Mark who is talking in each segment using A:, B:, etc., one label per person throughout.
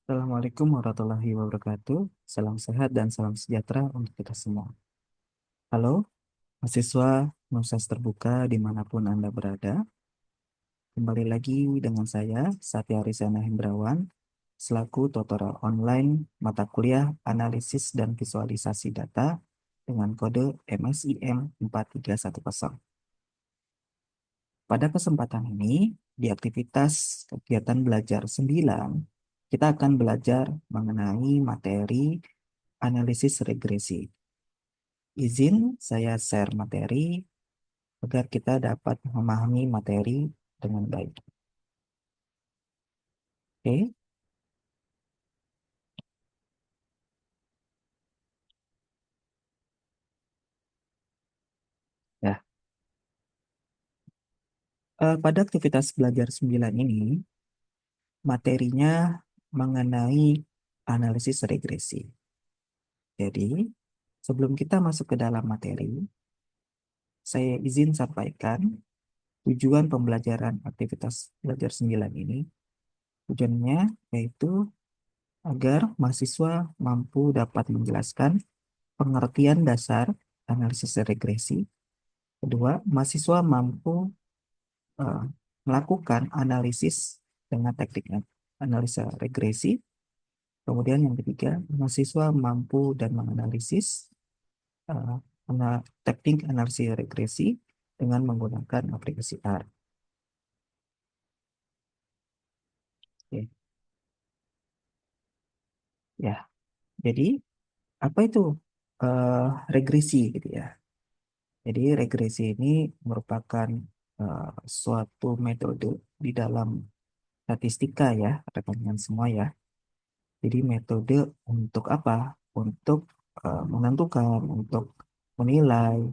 A: Assalamualaikum warahmatullahi wabarakatuh. Salam sehat dan salam sejahtera untuk kita semua. Halo, mahasiswa Universitas Terbuka dimanapun Anda berada. Kembali lagi dengan saya, Satya Rizana Hendrawan, selaku tutorial online mata kuliah Analisis dan Visualisasi Data dengan kode MSIM 4310. Pada kesempatan ini, di aktivitas kegiatan belajar 9, kita akan belajar mengenai materi analisis regresi. Izin saya share materi agar kita dapat memahami materi dengan baik. Oke, ya. Pada aktivitas belajar 9 ini, materinya mengenai analisis regresi. Jadi, sebelum kita masuk ke dalam materi, saya izin sampaikan tujuan pembelajaran aktivitas belajar 9 ini. Tujuannya yaitu agar mahasiswa mampu dapat menjelaskan pengertian dasar analisis regresi. Kedua, mahasiswa mampu eh, melakukan analisis dengan teknik analisa regresi. Kemudian yang ketiga, mahasiswa mampu dan menganalisis eh, teknik analisis regresi dengan menggunakan aplikasi R. Oke. Ya, jadi apa itu eh, regresi gitu ya? Jadi regresi ini merupakan eh, suatu metode di dalam statistika ya, rekan-rekan semua ya. Jadi metode untuk apa? Untuk menentukan, untuk menilai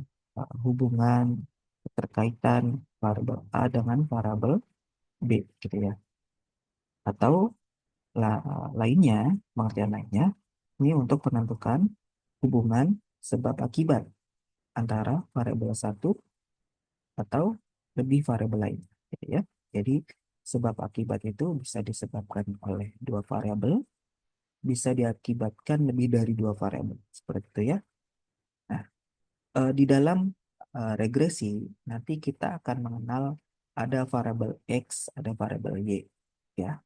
A: hubungan keterkaitan variabel A dengan variabel B gitu ya. Atau lainnya, pengertian lainnya, ini untuk menentukan hubungan sebab akibat antara variabel satu atau lebih variabel lain gitu ya. Jadi sebab akibat itu bisa disebabkan oleh dua variabel, bisa diakibatkan lebih dari dua variabel seperti itu ya. Nah, di dalam regresi nanti kita akan mengenal ada variabel X, ada variabel Y ya.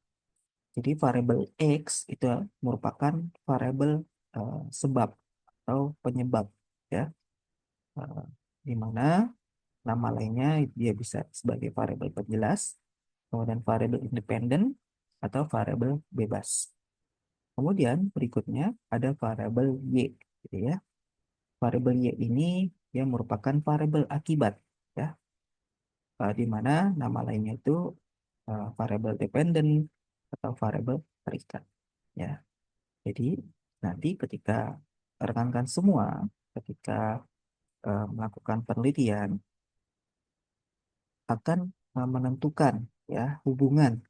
A: Jadi variabel X itu merupakan variabel sebab atau penyebab ya. Eh, di mana nama lainnya dia bisa sebagai variabel penjelas, kemudian variabel independen atau variabel bebas. Kemudian berikutnya ada variabel Y gitu ya. Variabel Y ini dia merupakan variabel akibat ya, di mana nama lainnya itu variabel dependen atau variabel terikat ya. Jadi nanti ketika rekan-rekan semua ketika melakukan penelitian akan menentukan ya hubungan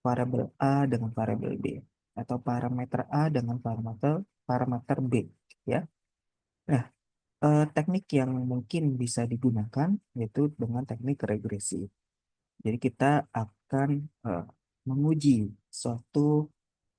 A: variabel A dengan variabel B atau parameter A dengan parameter parameter B ya. Nah, teknik yang mungkin bisa digunakan yaitu dengan teknik regresi. Jadi kita akan eh, menguji suatu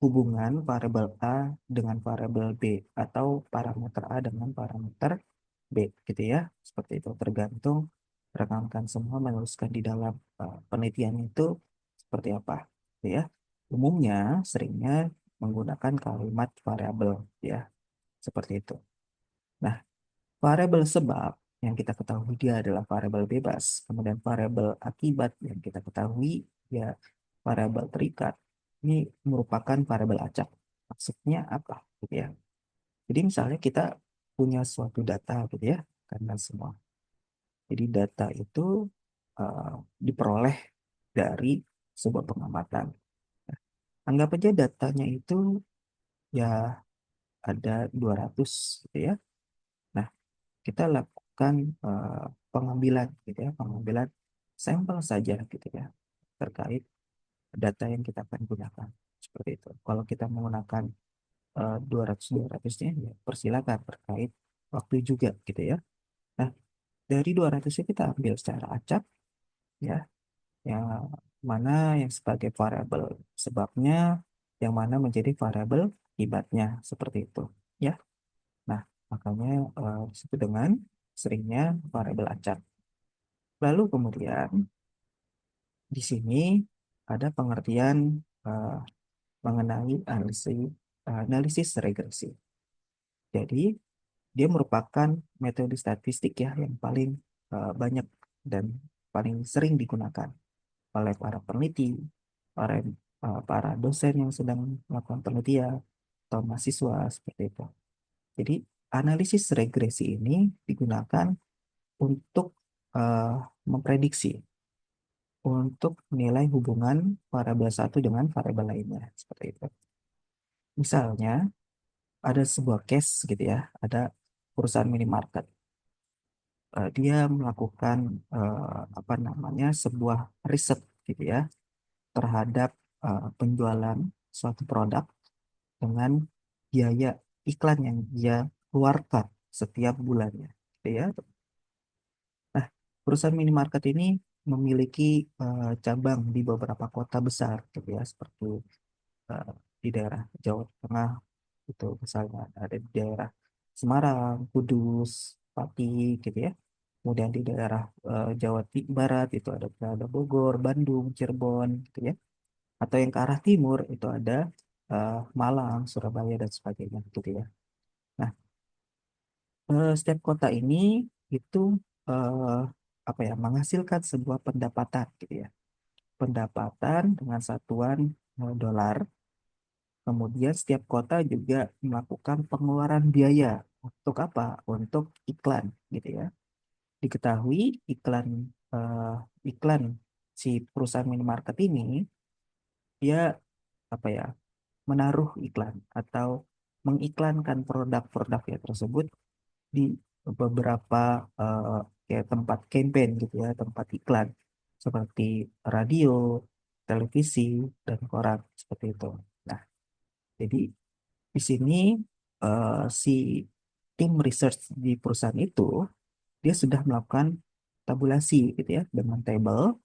A: hubungan variabel A dengan variabel B atau parameter A dengan parameter B gitu ya. Seperti itu tergantung rekan-rekan semua menuliskan di dalam penelitian itu seperti apa gitu ya. Umumnya seringnya menggunakan kalimat variabel ya, seperti itu. Nah, variabel sebab yang kita ketahui dia adalah variabel bebas. Kemudian variabel akibat yang kita ketahui ya variabel terikat. Ini merupakan variabel acak. Maksudnya apa? Gitu ya. Jadi misalnya kita punya suatu data gitu ya, karena semua. Jadi data itu eh, diperoleh dari sebuah pengamatan. Anggap aja datanya itu ya ada 200 gitu ya. Nah, kita lakukan eh, pengambilan gitu ya, pengambilan sampel saja gitu ya terkait data yang kita akan gunakan seperti itu. Kalau kita menggunakan 200-200-nya ya persilakan terkait waktu juga gitu ya. Nah, dari 200-nya kita ambil secara acak ya, yang mana yang sebagai variabel sebabnya yang mana menjadi variabel akibatnya seperti itu, ya. Nah, makanya disebut dengan seringnya variabel acak. Lalu kemudian di sini ada pengertian eh, mengenai analisis regresi. Jadi, dia merupakan metode statistik ya yang paling banyak dan paling sering digunakan oleh para peneliti, para dosen yang sedang melakukan penelitian atau mahasiswa seperti itu. Jadi, analisis regresi ini digunakan untuk eh, memprediksi, untuk menilai hubungan variabel satu dengan variabel lainnya seperti itu. Misalnya, ada sebuah case gitu ya, ada perusahaan minimarket. Dia melakukan apa namanya sebuah riset gitu ya terhadap penjualan suatu produk dengan biaya iklan yang dia keluarkan setiap bulannya, gitu ya. Nah, perusahaan minimarket ini memiliki cabang di beberapa kota besar, gitu ya, seperti eh, di daerah Jawa Tengah, itu misalnya ada di daerah Semarang, Kudus, Pati, gitu ya. Kemudian di daerah Barat itu ada Bogor, Bandung, Cirebon, gitu ya. Atau yang ke arah timur itu ada Malang, Surabaya dan sebagainya, gitu ya. Nah, setiap kota ini itu eh, apa ya menghasilkan sebuah pendapatan, gitu ya. Pendapatan dengan satuan dolar. Kemudian setiap kota juga melakukan pengeluaran biaya untuk apa? Untuk iklan, gitu ya. Diketahui iklan eh, iklan si perusahaan minimarket ini dia apa ya menaruh iklan atau mengiklankan produk-produknya tersebut di beberapa kayak tempat campaign gitu ya, tempat iklan seperti radio, televisi, dan koran seperti itu. Nah, jadi di sini si tim research di perusahaan itu dia sudah melakukan tabulasi gitu ya dengan table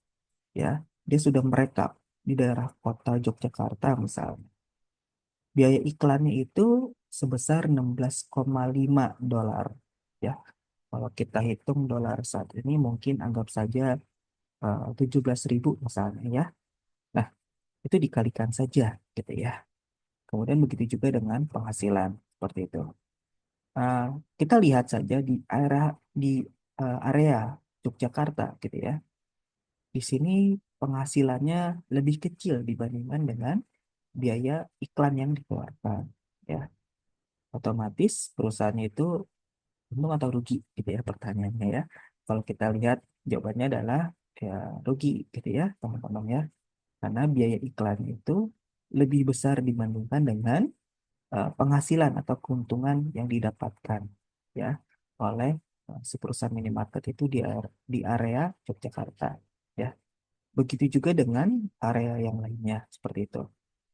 A: ya. Dia sudah merekap di daerah kota Yogyakarta misalnya. Biaya iklannya itu sebesar 16,5 dolar ya. Kalau kita hitung dolar saat ini mungkin anggap saja 17.000 misalnya ya. Nah, itu dikalikan saja gitu ya. Kemudian begitu juga dengan penghasilan seperti itu. Eh, kita lihat saja di area Yogyakarta gitu ya. Di sini penghasilannya lebih kecil dibandingkan dengan biaya iklan yang dikeluarkan. Ya, otomatis perusahaannya itu untung atau rugi gitu ya pertanyaannya ya. Kalau kita lihat jawabannya adalah ya rugi gitu ya teman-teman ya. Karena biaya iklan itu lebih besar dibandingkan dengan penghasilan atau keuntungan yang didapatkan ya oleh si perusahaan minimarket itu di area Yogyakarta ya. Begitu juga dengan area yang lainnya seperti itu.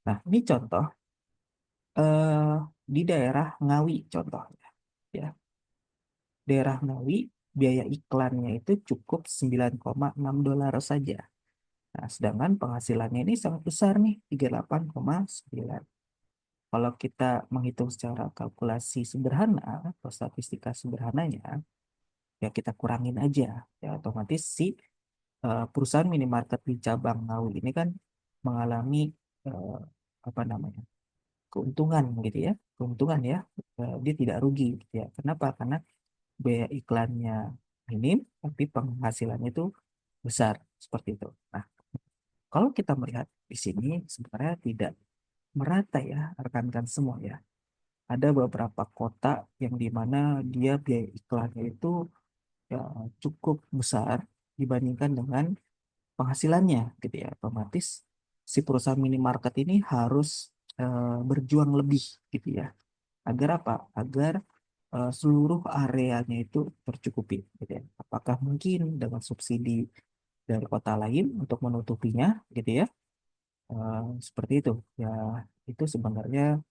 A: Nah, ini contoh eh, di daerah Ngawi contohnya ya. Daerah Ngawi biaya iklannya itu cukup 9,6 dolar saja. Nah, sedangkan penghasilannya ini sangat besar nih, 38,9. Kalau kita menghitung secara kalkulasi sederhana atau statistika sederhananya, ya kita kurangin aja. Ya otomatis si perusahaan minimarket di cabang Ngawi ini kan mengalami eh, apa namanya keuntungan gitu ya, keuntungan ya. Dia tidak rugi gitu ya. Kenapa? Karena biaya iklannya minim, tapi penghasilannya itu besar seperti itu. Nah, kalau kita melihat di sini sebenarnya tidak merata ya rekan-rekan semua ya. Ada beberapa kota yang dimana dia biaya iklannya itu ya, cukup besar dibandingkan dengan penghasilannya gitu ya. Otomatis si perusahaan minimarket ini harus berjuang lebih gitu ya. Agar apa? Agar seluruh areanya itu tercukupi gitu ya. Apakah mungkin dengan subsidi dari kota lain untuk menutupinya gitu ya? Seperti itu. Ya, itu sebenarnya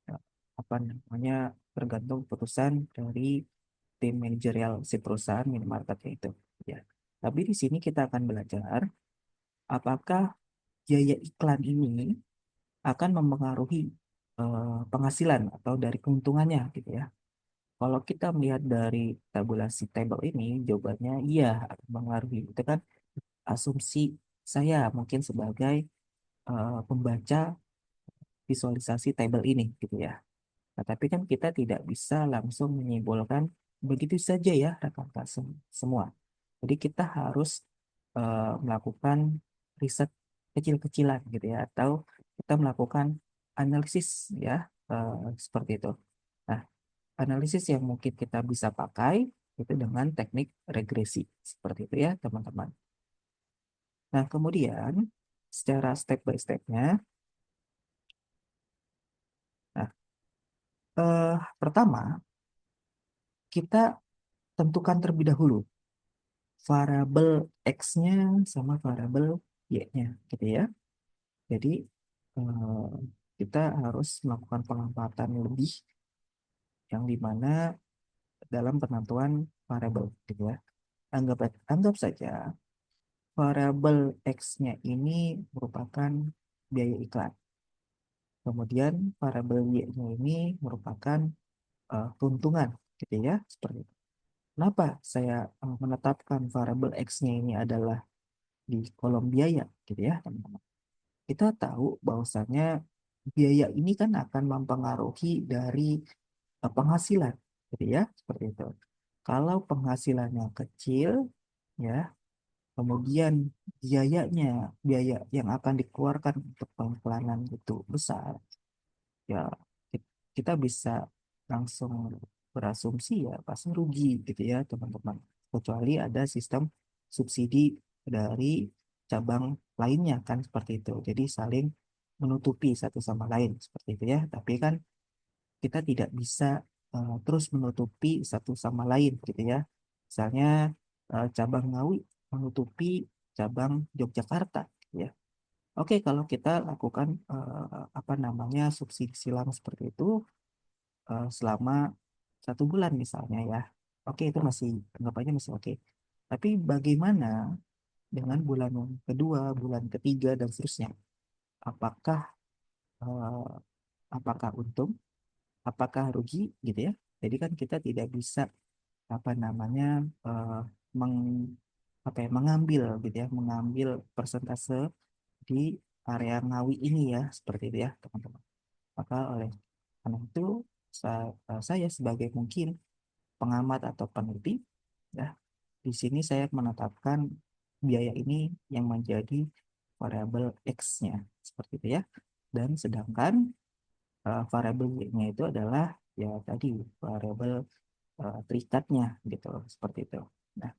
A: ya, apa namanya tergantung keputusan dari tim manajerial si perusahaan minimarketnya itu ya. Tapi di sini kita akan belajar apakah biaya iklan ini akan mempengaruhi penghasilan atau dari keuntungannya gitu ya. Kalau kita melihat dari tabulasi table ini, jawabannya iya akan mempengaruhi. Itu kan asumsi saya mungkin sebagai pembaca visualisasi table ini gitu ya. Nah, tapi kan kita tidak bisa langsung menyimpulkan begitu saja ya rekan-rekan semua. Jadi kita harus melakukan riset kecil-kecilan gitu ya, atau kita melakukan analisis ya, seperti itu. Nah, analisis yang mungkin kita bisa pakai itu dengan teknik regresi seperti itu ya teman-teman. Nah, kemudian secara step by stepnya, nah, pertama kita tentukan terlebih dahulu variabel X-nya sama variabel Y-nya gitu ya. Jadi eh, kita harus melakukan pengamatan lebih yang dimana dalam penentuan variabel gitu ya. Anggap saja variabel X-nya ini merupakan biaya iklan. Kemudian variabel Y-nya ini merupakan keuntungan gitu ya, seperti itu. Kenapa saya menetapkan variabel X-nya ini adalah di kolom biaya gitu ya, teman-teman. Kita tahu bahwasannya biaya ini kan akan mempengaruhi dari penghasilan, gitu ya, seperti itu. Kalau penghasilannya kecil, ya, kemudian biaya yang akan dikeluarkan untuk pengiklanan itu besar, ya, kita bisa langsung berasumsi ya pasti rugi, gitu ya, teman-teman. Kecuali ada sistem subsidi dari cabang lainnya kan seperti itu. Jadi saling menutupi satu sama lain seperti itu ya. Tapi kan kita tidak bisa terus menutupi satu sama lain gitu ya. Misalnya cabang Ngawi menutupi cabang Yogyakarta gitu ya. Oke, kalau kita lakukan apa namanya subsidi silang seperti itu selama 1 bulan misalnya ya. Oke, itu masih anggapannya masih oke. Tapi bagaimana dengan bulan kedua, bulan ketiga dan seterusnya? Apakah eh, apakah untung, apakah rugi gitu ya? Jadi kan kita tidak bisa apa namanya eh, meng, apa ya, mengambil gitu ya, mengambil persentase di area Ngawi ini ya, seperti itu ya, teman-teman. Maka oleh karena itu saya sebagai mungkin pengamat atau peneliti ya, di sini saya menetapkan biaya ini yang menjadi variabel X-nya seperti itu ya. Dan sedangkan variabel Y-nya itu adalah ya tadi variabel terikatnya gitu seperti itu. Nah,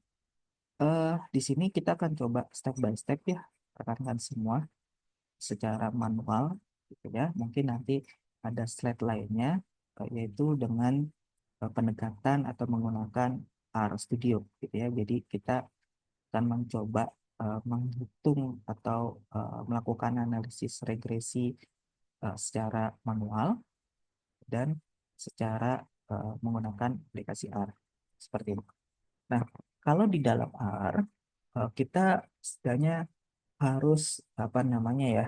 A: di sini kita akan coba step by step ya, rekan-rekan semua secara manual gitu ya. Mungkin nanti ada slide lainnya yaitu dengan pendekatan atau menggunakan R Studio gitu ya. Jadi kita akan mencoba menghitung atau melakukan analisis regresi secara manual dan secara menggunakan aplikasi R seperti itu. Nah, kalau di dalam R kita setidaknya harus apa namanya ya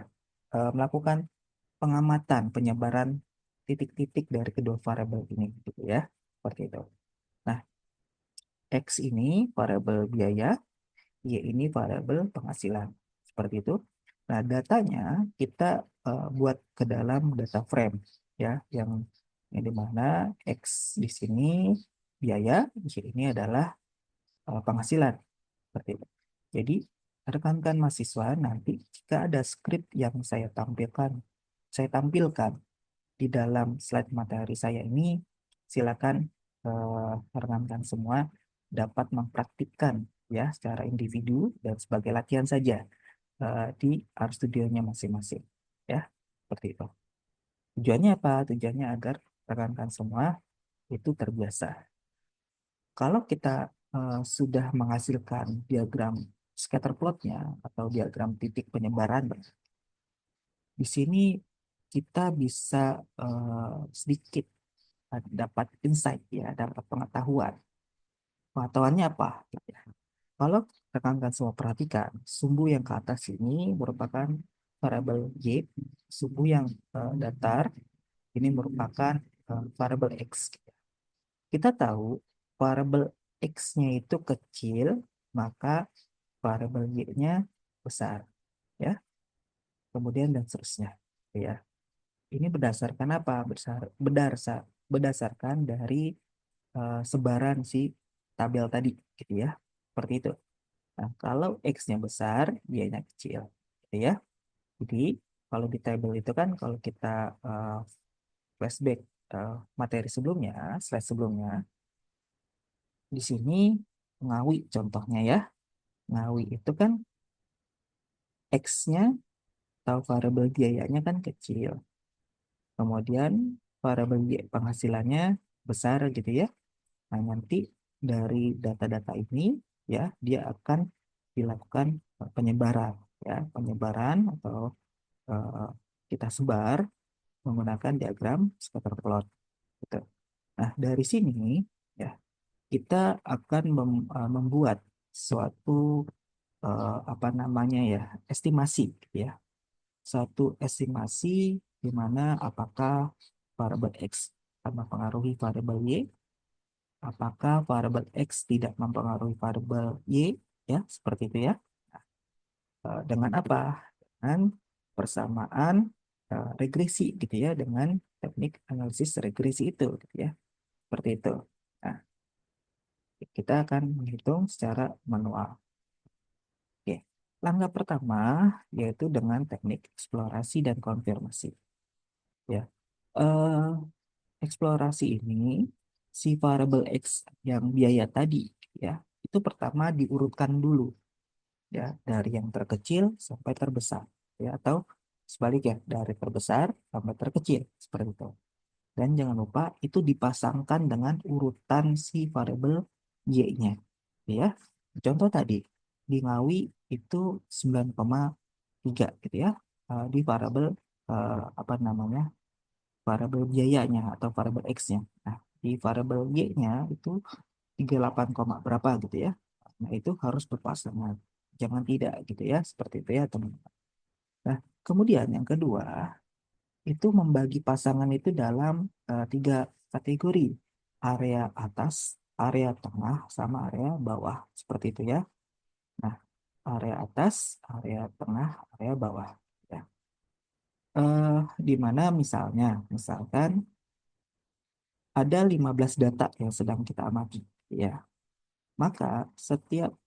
A: melakukan pengamatan penyebaran titik-titik dari kedua variabel ini gitu ya, seperti itu. Nah, X ini variabel biaya, Y ini variabel penghasilan. Seperti itu. Nah, datanya kita buat ke dalam data frame ya, yang dimana X di sini biaya, Y ini adalah penghasilan. Seperti itu. Jadi, rekan-rekan mahasiswa nanti jika ada skrip yang saya tampilkan di dalam slide materi saya ini, silakan rekan-rekan semua dapat mempraktikkan ya secara individu dan sebagai latihan saja di R Studio-nya masing-masing. Ya, seperti itu. Tujuannya apa? Tujuannya agar rekan-rekan semua itu terbiasa. Kalau kita sudah menghasilkan diagram scatter plotnya atau diagram titik penyebaran, di sini kita bisa sedikit dapat insight ya, dapat pengetahuan. Pengetahuannya apa? Kalau rekan-rekan semua perhatikan, sumbu yang ke atas ini merupakan variabel Y, suhu yang datar ini merupakan variabel X. Kita tahu variabel X-nya itu kecil, maka variabel Y-nya besar, ya. Kemudian dan seterusnya, ya. Ini berdasarkan apa? Berdasarkan dari sebaran si tabel tadi, gitu ya. Seperti itu. Nah, kalau X-nya besar, Y-nya kecil, gitu ya. Jadi, kalau di tabel itu kan, kalau kita flashback materi sebelumnya, slide sebelumnya, di sini Ngawi contohnya ya. Ngawi itu kan X-nya atau variabel biayanya kan kecil. Kemudian variabel Y penghasilannya besar gitu ya. Nah, nanti dari data-data ini ya dia akan dilakukan penyebaran ya, penyebaran atau eh, kita sebar menggunakan diagram scatter plot gitu. Nah, dari sini ya kita akan membuat suatu apa namanya ya, estimasi gitu ya. Suatu estimasi di mana apakah variabel X akan mempengaruhi variabel Y, apakah variabel X tidak mempengaruhi variabel Y, ya, seperti itu ya. Dengan apa? Dengan persamaan regresi gitu ya, dengan teknik analisis regresi itu gitu ya. Seperti itu. Nah, kita akan menghitung secara manual. Oke. Langkah pertama yaitu dengan teknik eksplorasi dan konfirmasi. Ya, eh, eksplorasi ini si variable X yang biaya tadi ya itu pertama diurutkan dulu ya dari yang terkecil sampai terbesar ya atau sebaliknya dari terbesar sampai terkecil seperti itu. Dan jangan lupa itu dipasangkan dengan urutan si variabel Y-nya ya. Contoh tadi di Ngawi itu 9,3 gitu ya. Di variabel apa namanya? Variabel biayanya atau variabel X-nya. Nah, di variabel Y-nya itu 38, berapa gitu ya. Nah, itu harus berpasangan. Jangan tidak gitu ya, seperti itu ya teman-teman. Nah, kemudian yang kedua, itu membagi pasangan itu dalam tiga kategori. Area atas, area tengah, sama area bawah. Seperti itu ya. Nah, area atas, area tengah, area bawah. Ya. Di mana misalkan ada 15 data yang sedang kita amati ya. Maka setiap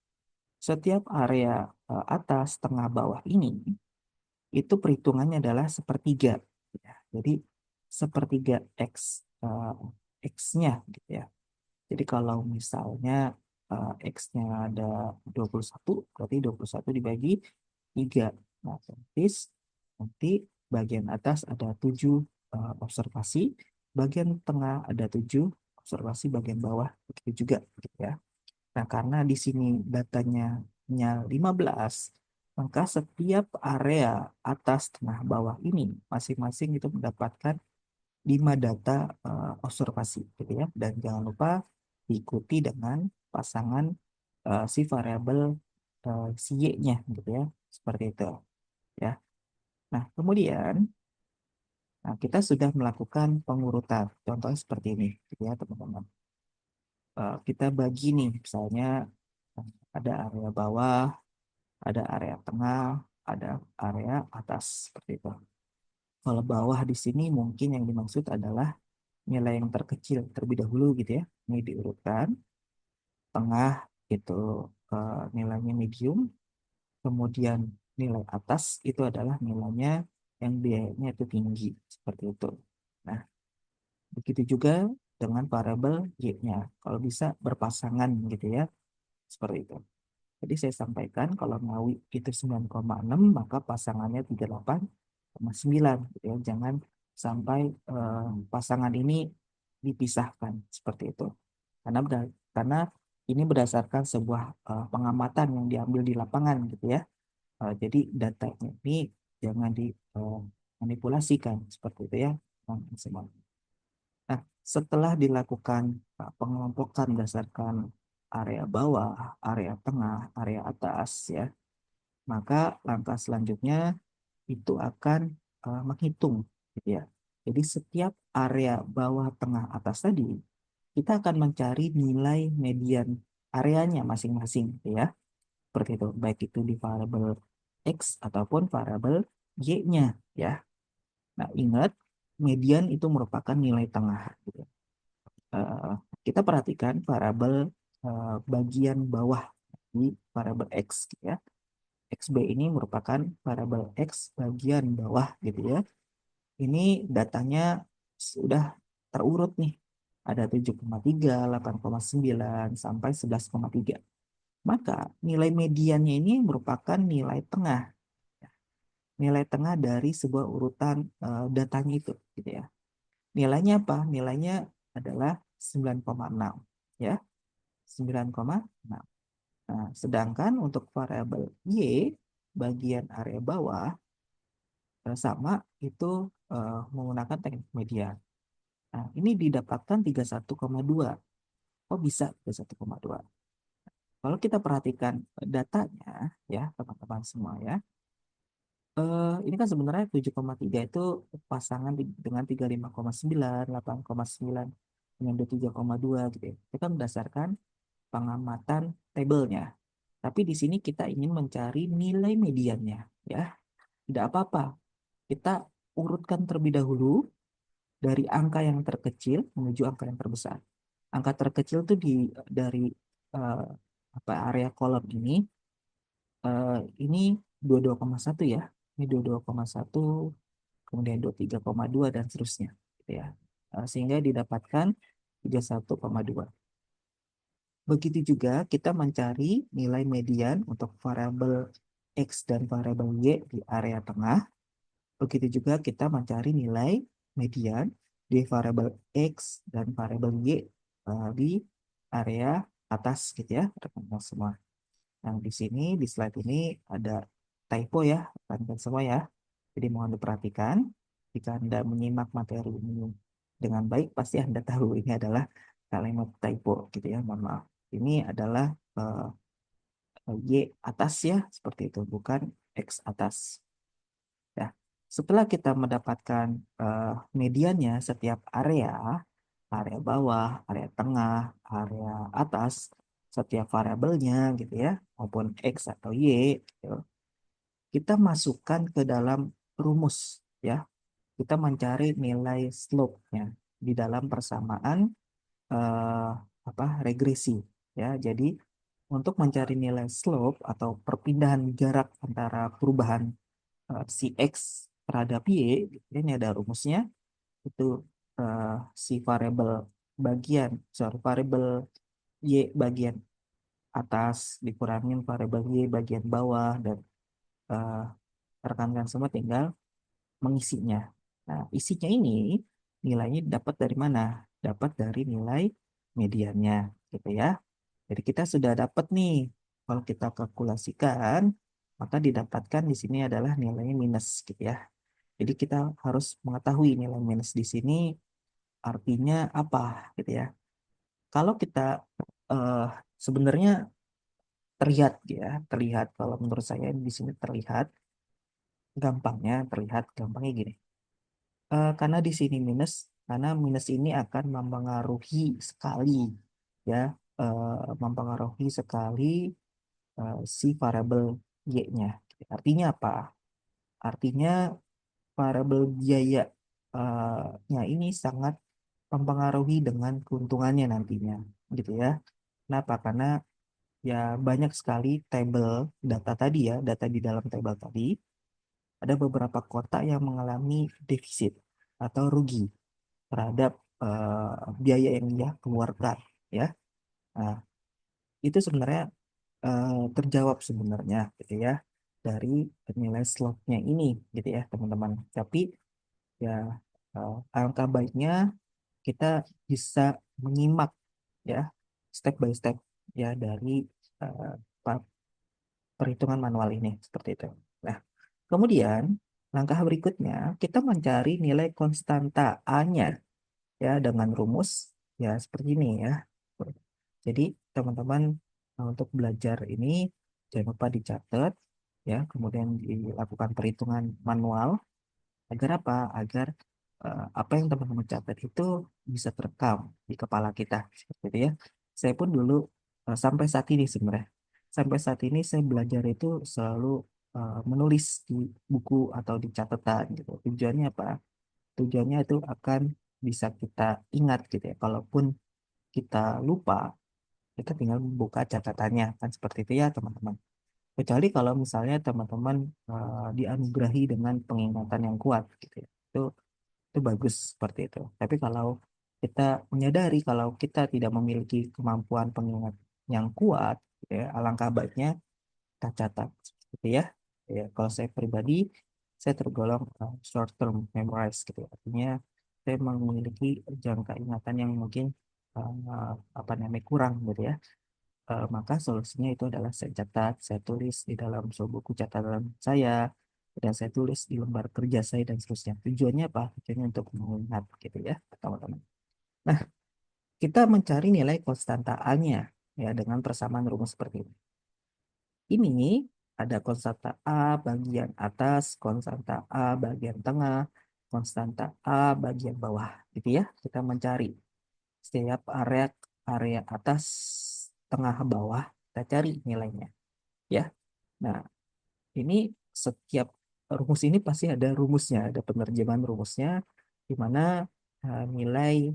A: setiap area atas, tengah, bawah ini itu perhitungannya adalah sepertiga ya. Jadi sepertiga X X-nya gitu ya. Jadi kalau misalnya X-nya ada 21, berarti 21 dibagi 3. Nah, otomatis nanti bagian atas ada 7 observasi, bagian tengah ada 7 observasi, bagian bawah begitu juga gitu ya. Nah, karena di sini datanya nya 15, maka setiap area atas, tengah, bawah ini masing-masing itu mendapatkan 5 data observasi gitu ya. Dan jangan lupa diikuti dengan pasangan si variabel si Y-nya gitu ya. Seperti itu ya. Nah, kemudian kita sudah melakukan pengurutan. Contohnya seperti ini gitu ya, teman-teman. Kita bagi nih misalnya ada area bawah, ada area tengah, ada area atas seperti itu. Kalau bawah di sini mungkin yang dimaksud adalah nilai yang terkecil terlebih dahulu gitu ya. Ini diurutkan. Tengah itu nilainya medium. Kemudian nilai atas itu adalah nilainya yang biayanya itu tinggi. Seperti itu. Nah, begitu juga dengan variabel Y-nya. Kalau bisa berpasangan gitu ya. Seperti itu. Jadi saya sampaikan kalau Ngawi itu 9,6 maka pasangannya 38,9 gitu ya. Jangan sampai pasangan ini dipisahkan seperti itu. Karena ini berdasarkan sebuah pengamatan yang diambil di lapangan gitu ya. Jadi datanya ini jangan dimanipulasikan seperti itu ya, teman-teman. Nah, setelah dilakukan pengelompokan berdasarkan area bawah, area tengah, area atas ya, maka langkah selanjutnya itu akan menghitung gitu ya. Jadi setiap area bawah, tengah, atas tadi kita akan mencari nilai median areanya masing-masing gitu ya. Seperti itu, baik itu di variabel X ataupun variabel Y-nya ya. Nah, ingat median itu merupakan nilai tengah gitu. Eh, kita perhatikan variabel bagian bawah di variabel X gitu ya. XB ini merupakan variabel X bagian bawah gitu ya. Ini datanya sudah terurut nih. Ada 7,3, 8,9 sampai 11,3. Maka nilai mediannya ini merupakan nilai tengah. Nilai tengah dari sebuah urutan datanya itu gitu ya. Nilainya apa? Nilainya adalah 9,6 ya. 9,6. Nah, sedangkan untuk variabel Y bagian area bawah sama itu menggunakan teknik median. Nah, ini didapatkan 31,2. Oh, bisa 31,2. Kalau kita perhatikan datanya ya, teman-teman semua ya. Ini kan sebenarnya 7,3 itu pasangan dengan 35,9, 8,9 dengan 23,2 gitu ya. Itu kan berdasarkan pengamatan tabelnya. Tapi di sini kita ingin mencari nilai mediannya ya. Tidak apa-apa. Kita urutkan terlebih dahulu dari angka yang terkecil menuju angka yang terbesar. Angka terkecil itu dari eh, apa area kolom eh, ini 22,1 ya. Ini 22,1, kemudian 23,2 dan seterusnya gitu ya. Sehingga didapatkan 31,2. Begitu juga kita mencari nilai median untuk variabel X dan variabel Y di area tengah. Begitu juga kita mencari nilai median di variabel X dan variabel Y di area atas gitu ya, rekan-rekan semua. Yang di sini, di slide ini ada typo ya, rekan-rekan semua ya. Jadi mohon diperhatikan, jika Anda menyimak materi ini dengan baik, pasti Anda tahu ini adalah kalimat typo gitu ya, mohon maaf. Ini adalah Y atas ya, seperti itu, bukan X atas. Ya, setelah kita mendapatkan mediannya setiap area, area bawah, area tengah, area atas, setiap variabelnya gitu ya, maupun X atau Y, gitu, kita masukkan ke dalam rumus ya. Kita mencari nilai slope-nya di dalam persamaan eh, regresi ya. Jadi untuk mencari nilai slope atau perpindahan jarak antara perubahan si X terhadap Y, gitu ya, ini ada rumusnya, itu eh, si variabel variabel Y bagian atas dikurangin variabel Y bagian bawah, dan eh, rekan-rekan semua tinggal mengisinya. Nah, isinya ini nilainya dapat dari mana? Dapat dari nilai mediannya, gitu ya. Jadi kita sudah dapat nih. Kalau kita kalkulasikan, maka didapatkan di sini adalah nilainya minus, gitu ya. Jadi kita harus mengetahui nilai minus di sini artinya apa, gitu ya. Kalau kita eh, sebenarnya terlihat, ya, terlihat kalau menurut saya di sini terlihat gampangnya gini. Karena di sini minus, karena minus ini akan mempengaruhi sekali ya, mempengaruhi sekali si variabel Y-nya. Artinya apa? Artinya variabel biaya ini sangat mempengaruhi dengan keuntungannya nantinya, gitu ya. Kenapa? Karena ya banyak sekali tabel data tadi ya, data di dalam tabel tadi, ada beberapa kota yang mengalami defisit atau rugi terhadap biaya yang dia keluarkan ya. Nah, itu sebenarnya terjawab sebenarnya gitu ya dari nilai slotnya ini gitu ya teman-teman. Tapi ya alangkah baiknya kita bisa menyimak ya step by step ya dari eh, perhitungan manual ini seperti itu. Nah, kemudian langkah berikutnya kita mencari nilai konstanta A-nya ya dengan rumus ya seperti ini ya. Jadi teman-teman untuk belajar ini jangan lupa dicatat ya, kemudian dilakukan perhitungan manual Agar apa? Agar apa yang teman-teman catat itu bisa terekam di kepala kita. Seperti itu ya. Saya pun dulu sampai saat ini sebenarnya. Sampai saat ini saya belajar itu selalu menulis di buku atau di catatan gitu. Tujuannya apa? Tujuannya itu akan bisa kita ingat gitu ya. Kalaupun kita lupa, kita tinggal buka catatannya. Kan seperti itu ya teman-teman. Kecuali kalau misalnya teman-teman dianugerahi dengan pengingatan yang kuat gitu ya. Itu bagus seperti itu. Tapi kalau kita menyadari kalau kita tidak memiliki kemampuan pengingat yang kuat, gitu ya, alangkah baiknya kita catat seperti ya. Ya, kalau saya pribadi, saya tergolong short term memorize gitu. Artinya saya memiliki jangka ingatan yang mungkin apa namanya kurang gitu ya. Maka solusinya itu adalah saya catat, saya tulis di dalam sebuah buku catatan saya, dan saya tulis di lembar kerja saya dan seterusnya. Tujuannya apa? Tujuannya untuk mengingat gitu ya, teman-teman. Nah, kita mencari nilai konstanta A-nya ya dengan persamaan rumus seperti ini. Ini ada konstanta A bagian atas, konstanta A bagian tengah, konstanta A bagian bawah gitu ya. Kita mencari setiap area area atas, tengah, bawah, kita cari nilainya ya. Nah, ini setiap rumus ini pasti ada rumusnya, ada penerjemahan rumusnya di mana nilai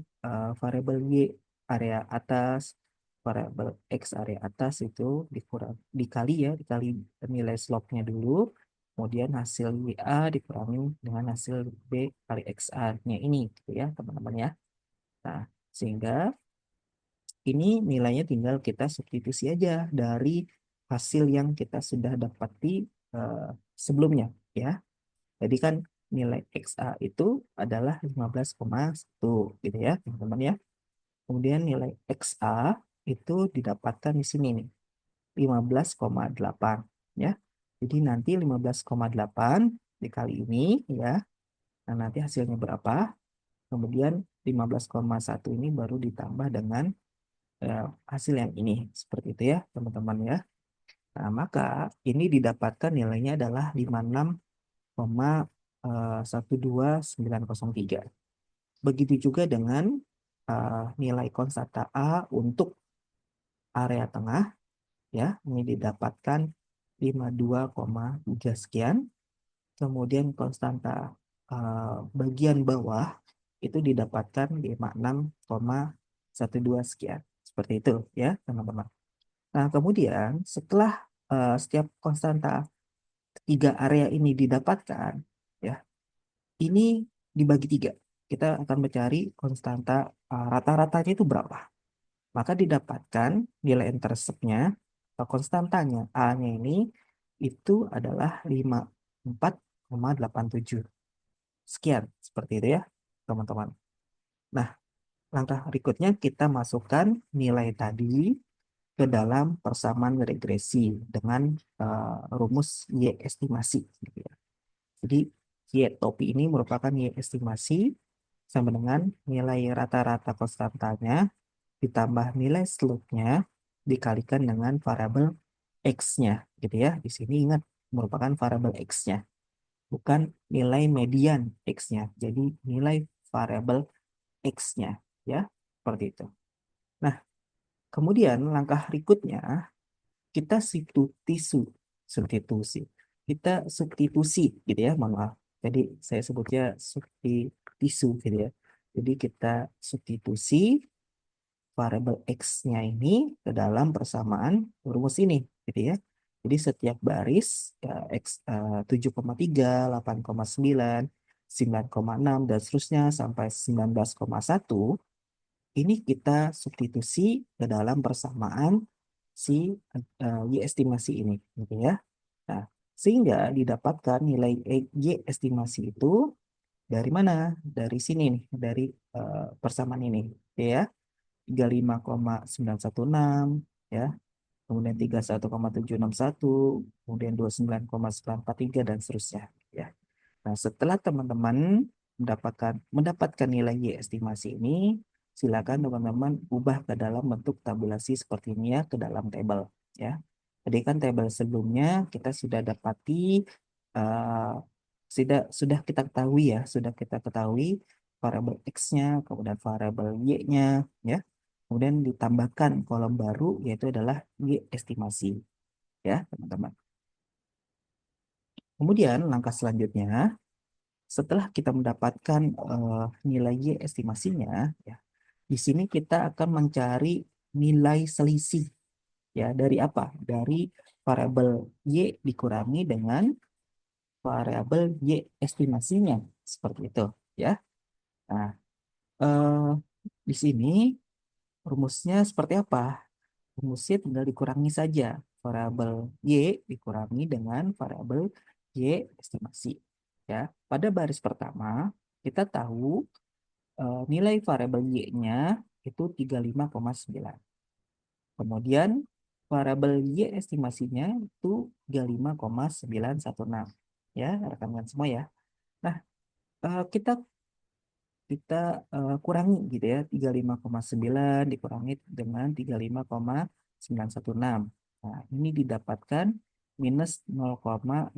A: variabel y area atas, variabel x area atas itu dikurang dikali ya, dikali nilai slope-nya dulu, kemudian hasil YA dikurangi dengan hasil B kali XA-nya ini gitu ya, teman-teman ya. Nah, sehingga ini nilainya tinggal kita substitusi aja dari hasil yang kita sudah dapati eh, sebelumnya ya. Jadi kan nilai XA itu adalah 15,1 gitu ya, teman-teman ya. Kemudian nilai XA itu didapatkan di sini nih, 15,8 ya. Jadi nanti 15,8 dikali ini ya. Nah, nanti hasilnya berapa? Kemudian 15,1 ini baru ditambah dengan hasil yang ini. Seperti itu ya, teman-teman ya. Nah, maka ini didapatkan nilainya adalah 56,12903. Begitu juga dengan nilai konstanta A untuk area tengah ya, ini didapatkan 52,3 sekian. Kemudian konstanta bagian bawah itu didapatkan 56,12 sekian. Seperti itu ya, teman-teman. Nah, kemudian setelah setiap konstanta tiga area ini didapatkan, ya, ini dibagi tiga. Kita akan mencari konstanta rata-ratanya itu berapa. Maka didapatkan nilai interceptnya atau konstantanya A-nya ini itu adalah 54,87 sekian. Seperti itu ya, teman-teman. Nah, langkah berikutnya kita masukkan nilai tadi ke dalam persamaan regresi dengan rumus Y estimasi gitu ya. Jadi Y topi ini merupakan Y estimasi sama dengan nilai rata-rata konstantanya ditambah nilai slope-nya dikalikan dengan variabel X-nya gitu ya. Di sini ingat merupakan variabel X-nya, bukan nilai median X-nya. Jadi nilai variabel X-nya ya, seperti itu. Nah, kemudian langkah berikutnya kita substitusi kita substitusi gitu ya, mohon maaf, jadi saya sebutnya substitusi gitu ya. Jadi kita substitusi variabel x-nya ini ke dalam persamaan rumus ini gitu ya. Jadi setiap baris ya, x 7,3, 8,9, 9,6 dan seterusnya sampai 19,1 ini kita substitusi ke dalam persamaan si Y estimasi ini gitu ya. Nah, sehingga didapatkan nilai Y estimasi itu dari mana? Dari sini nih, dari persamaan ini ya. 35,916 ya. Kemudian 31,761, kemudian 29,943 dan seterusnya ya. Nah, setelah teman-teman mendapatkan nilai Y estimasi ini, silakan teman-teman ubah ke dalam bentuk tabulasi seperti ini ya, ke dalam tabel ya. Tadi kan tabel sebelumnya kita sudah dapati uh, sudah kita ketahui ya, sudah kita ketahui variabel X-nya, kemudian variabel Y-nya, ya. Kemudian ditambahkan kolom baru yaitu adalah Y estimasi, ya, teman-teman. Kemudian langkah selanjutnya, setelah kita mendapatkan nilai Y estimasinya, ya, di sini kita akan mencari nilai selisih, ya, dari apa? Dari variabel Y dikurangi dengan variabel Y estimasinya, seperti itu, ya. Nah, eh, di sini rumusnya seperti apa? Rumusnya tinggal dikurangi saja. Variabel Y dikurangi dengan variabel Y estimasi. Ya, pada baris pertama kita tahu nilai variabel Y-nya itu 35,9. Kemudian variabel Y estimasinya itu 35,916. Ya, rekan-rekan semua ya. Nah, kita kita kurangi gitu ya, 35,9 dikurangi dengan 35,916. Nah, ini didapatkan minus 0,016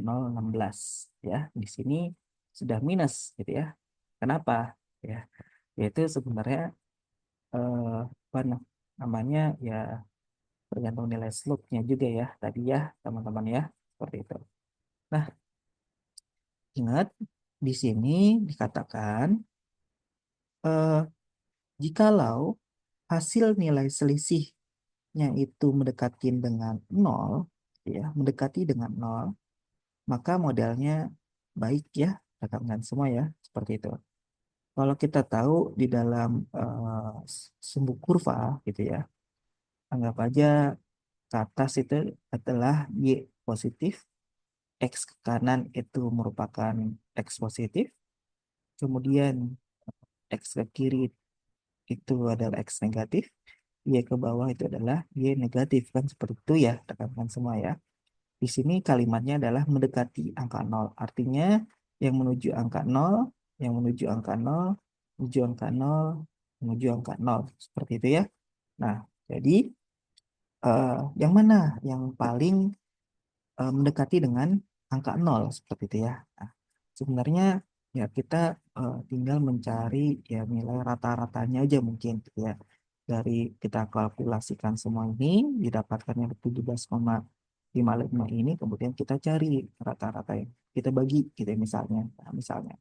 A: ya. Di sini sudah minus gitu ya. Kenapa? Ya, yaitu sebenarnya apa namanya ya, tergantung nilai slope-nya juga ya tadi ya, teman-teman ya. Seperti itu. Nah, ingat di sini dikatakan eh, jikalau hasil nilai selisihnya itu mendekati dengan nol, ya, mendekati dengan nol, maka modelnya baik ya, rekan-rekan semua ya, seperti itu. Kalau kita tahu di dalam sumbu kurva gitu ya, anggap aja ke atas itu adalah Y positif, X ke kanan itu merupakan X positif, kemudian X ke kiri itu adalah X negatif, Y ke bawah itu adalah Y negatif, kan seperti itu ya rekan-rekan semua ya. Di sini kalimatnya adalah mendekati angka nol. Artinya yang menuju angka nol, yang menuju angka nol, menuju angka nol, menuju angka nol. Seperti itu ya. Nah, jadi eh, yang mana yang paling mendekati dengan angka nol seperti itu ya. Nah, sebenarnya ya kita tinggal mencari ya nilai rata-ratanya aja mungkin gitu ya. Dari kita kalkulasikan semua ini didapatkan yang 17,55 ini, kemudian kita cari rata-rata yang kita bagi gitu ya, misalnya. Nah, misalnya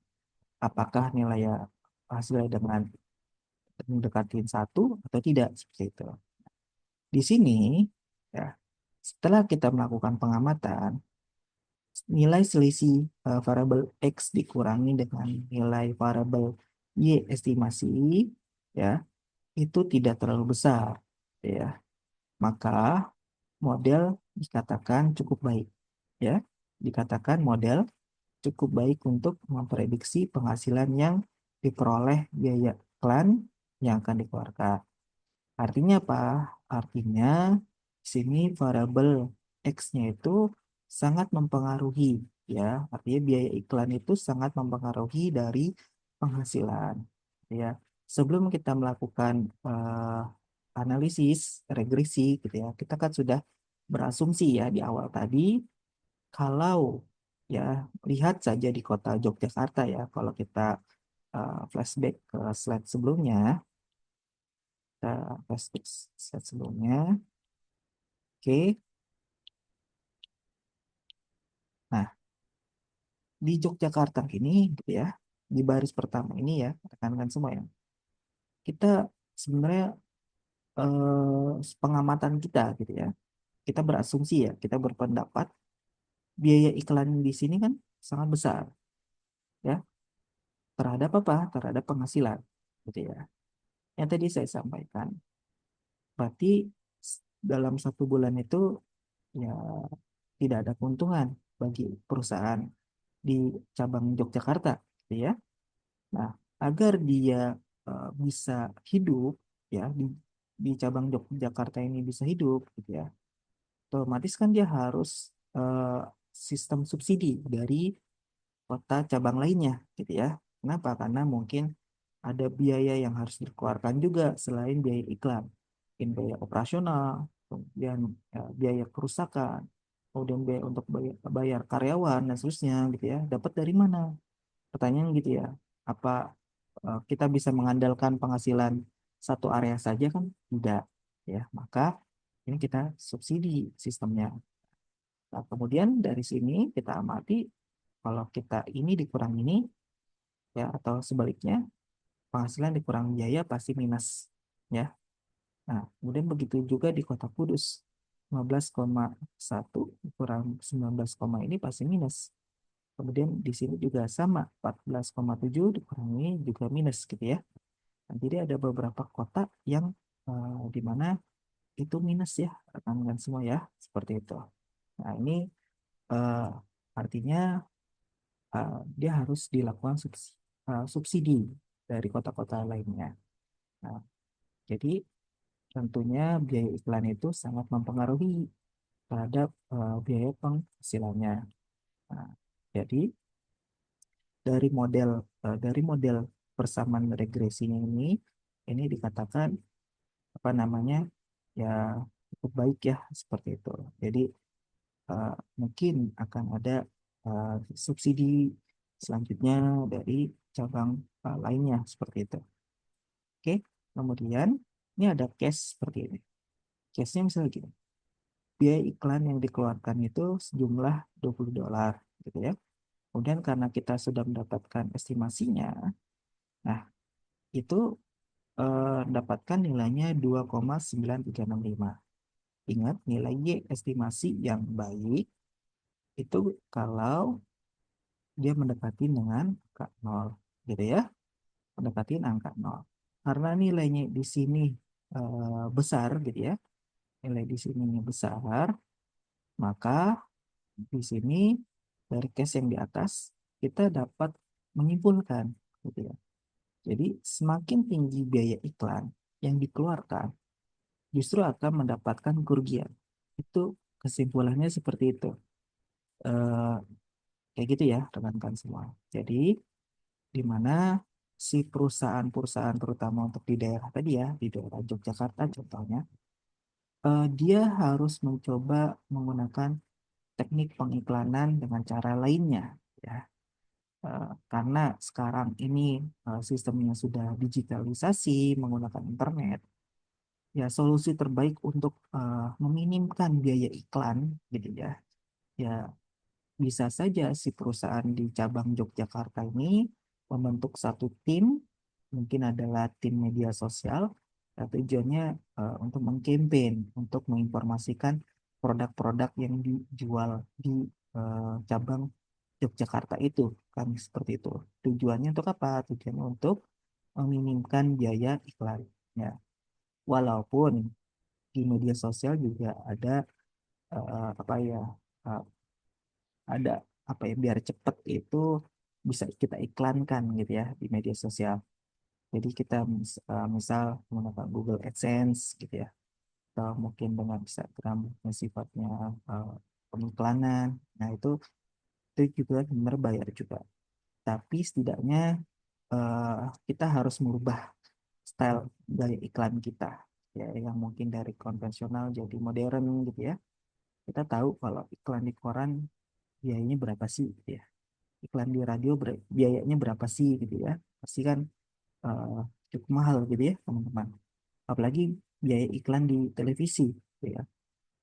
A: apakah nilai ya hasilnya dengan mendekatin satu atau tidak seperti itu. Di sini ya, setelah kita melakukan pengamatan, nilai selisih variabel X dikurangi dengan nilai variabel Y estimasi ya itu tidak terlalu besar ya, maka model dikatakan cukup baik ya, dikatakan model cukup baik untuk memprediksi penghasilan yang diperoleh biaya iklan yang akan dikeluarkan. Artinya apa? Artinya di sini variabel X-nya itu sangat mempengaruhi ya. Artinya biaya iklan itu sangat mempengaruhi dari penghasilan ya. Sebelum kita melakukan analisis regresi gitu ya, kita kan sudah berasumsi ya di awal tadi kalau ya lihat saja di kota Yogyakarta ya, kalau kita flashback ke slide sebelumnya, kita flashback slide sebelumnya. Oke, nah di Yogyakarta ini gitu ya, di baris pertama ini ya, rekan-rekan semua ya, kita sebenarnya pengamatan kita gitu ya, kita berasumsi ya, kita berpendapat biaya iklan di sini kan sangat besar ya, terhadap apa? Terhadap penghasilan gitu ya. Yang tadi saya sampaikan, berarti dalam satu bulan itu ya tidak ada keuntungan bagi perusahaan di cabang Yogyakarta gitu ya. Nah, agar dia bisa hidup ya di cabang Yogyakarta ini bisa hidup gitu ya. Otomatis kan dia harus sistem subsidi dari kota cabang lainnya gitu ya. Kenapa? Karena mungkin ada biaya yang harus dikeluarkan juga selain biaya iklan. Mungkin biaya operasional, kemudian biaya kerusakan. kemudian biaya untuk bayar karyawan dan seterusnya gitu ya, dapat dari mana? Pertanyaan gitu ya. Apa kita bisa mengandalkan penghasilan satu area saja kan? Tidak ya. Maka ini kita subsidi sistemnya. Nah, kemudian dari sini kita amati kalau kita ini dikurang ini ya atau sebaliknya penghasilan dikurang biaya pasti minus ya. Nah, kemudian begitu juga di Kota Kudus. 15,1 kurang 19, ini pasti minus. Kemudian di sini juga sama, 14,7 dikurangi juga minus gitu ya. Nah, jadi ada beberapa kota yang di mana itu minus ya, rekan-rekan semua ya, seperti itu. Nah, ini eh, artinya dia harus dilakukan subsidi dari kota-kota lainnya. Nah, jadi tentunya biaya iklan itu sangat mempengaruhi terhadap biaya penghasilannya. Nah, jadi dari model persamaan regresinya ini dikatakan apa namanya ya cukup baik ya seperti itu. Jadi eh, mungkin akan ada eh, subsidi selanjutnya dari cabang lainnya seperti itu. Oke, kemudian ini ada case seperti ini. Case-nya misalnya gini, biaya iklan yang dikeluarkan itu sejumlah $20 gitu ya. Kemudian karena kita sudah mendapatkan estimasinya, nah itu dapatkan nilainya 2,9365. Ingat nilai Y estimasi yang baik itu kalau dia mendekati dengan angka 0 gitu ya, mendekati angka 0. Karena nilainya di sini besar gitu ya, nilai di sini besar, maka di sini dari case yang di atas kita dapat menyimpulkan gitu ya. Jadi semakin tinggi biaya iklan yang dikeluarkan justru akan mendapatkan kerugian. Itu kesimpulannya seperti itu. Eh, Kayak gitu ya rekan-rekan semua. Jadi di mana si perusahaan-perusahaan terutama untuk di daerah tadi ya, di daerah Yogyakarta contohnya, dia harus mencoba menggunakan teknik pengiklanan dengan cara lainnya ya. Karena sekarang ini sistemnya sudah digitalisasi menggunakan internet, ya solusi terbaik untuk meminimkan biaya iklan gitu ya. Ya bisa saja si perusahaan di cabang Yogyakarta ini membentuk satu tim, mungkin adalah tim media sosial, tujuannya untuk mengkampanye, untuk menginformasikan produk-produk yang dijual di cabang Yogyakarta itu, kan seperti itu. Tujuannya untuk apa? Tujuannya untuk meminimkan biaya iklan. Ya, walaupun di media sosial juga ada apa ya, uh, ada apa ya biar cepat itu bisa kita iklankan gitu ya di media sosial. Jadi kita misal menggunakan Google AdSense gitu ya, atau mungkin dengan Instagram yang sifatnya uh, pengiklanan. Nah itu juga benar bayar juga. Tapi setidaknya kita harus merubah style gaya iklan kita ya yang mungkin dari konvensional jadi modern gitu ya. Kita tahu kalau iklan di koran biayanya berapa sih gitu ya, iklan di radio biayanya berapa sih gitu ya, pasti kan eh, cukup mahal gitu ya teman-teman, apalagi biaya iklan di televisi gitu ya.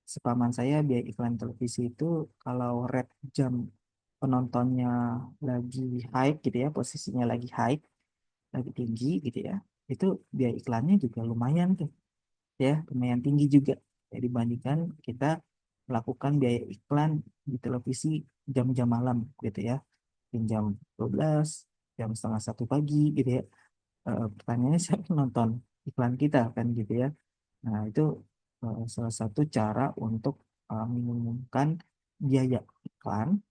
A: Sepaman saya biaya iklan televisi itu kalau rate jam penontonnya lagi high gitu ya, posisinya lagi high, lagi tinggi gitu ya, itu biaya iklannya juga lumayan tuh ya, lumayan tinggi juga ya, dibandingkan kita melakukan biaya iklan di televisi jam-jam malam gitu ya, jam 12, jam setengah 1 pagi gitu ya. Pertanyaannya siapa nonton iklan kita kan gitu ya. Nah itu salah satu cara untuk minimumkan biaya iklan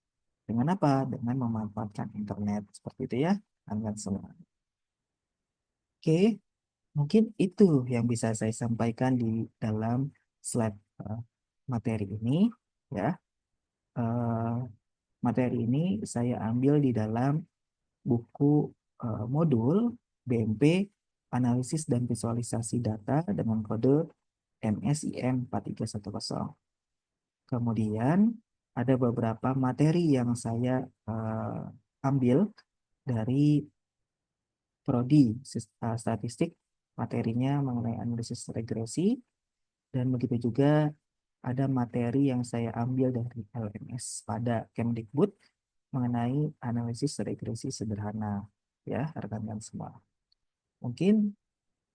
A: dengan apa? Dengan memanfaatkan internet seperti itu ya, kan semua. Oke, mungkin itu yang bisa saya sampaikan di dalam slide materi ini ya. Eh, Materi ini saya ambil di dalam buku modul BMP Analisis dan Visualisasi Data dengan kode MSIM 4310. Kemudian ada beberapa materi yang saya ambil dari prodi statistik, materinya mengenai analisis regresi, dan begitu juga ada materi yang saya ambil dari LMS pada Kemdikbud mengenai analisis regresi sederhana, ya rekan-rekan semua. Mungkin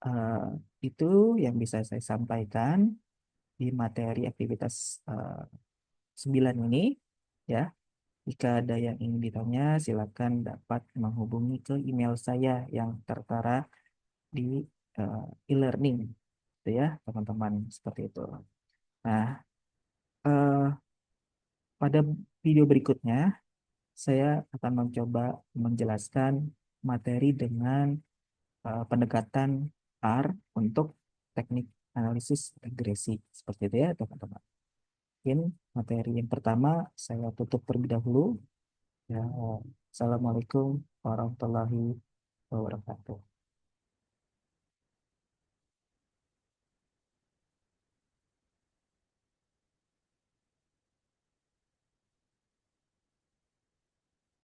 A: eh, itu yang bisa saya sampaikan di materi aktivitas 9 ini, ya. Jika ada yang ingin ditanya, silakan dapat menghubungi ke email saya yang tertera di eh, e-learning, gitu ya, teman-teman, seperti itu. Nah, eh, pada video berikutnya, saya akan mencoba menjelaskan materi dengan pendekatan R untuk teknik analisis regresi. Seperti itu ya, teman-teman. Mungkin materi yang pertama saya tutup terlebih dahulu. Ya, Assalamualaikum warahmatullahi wabarakatuh.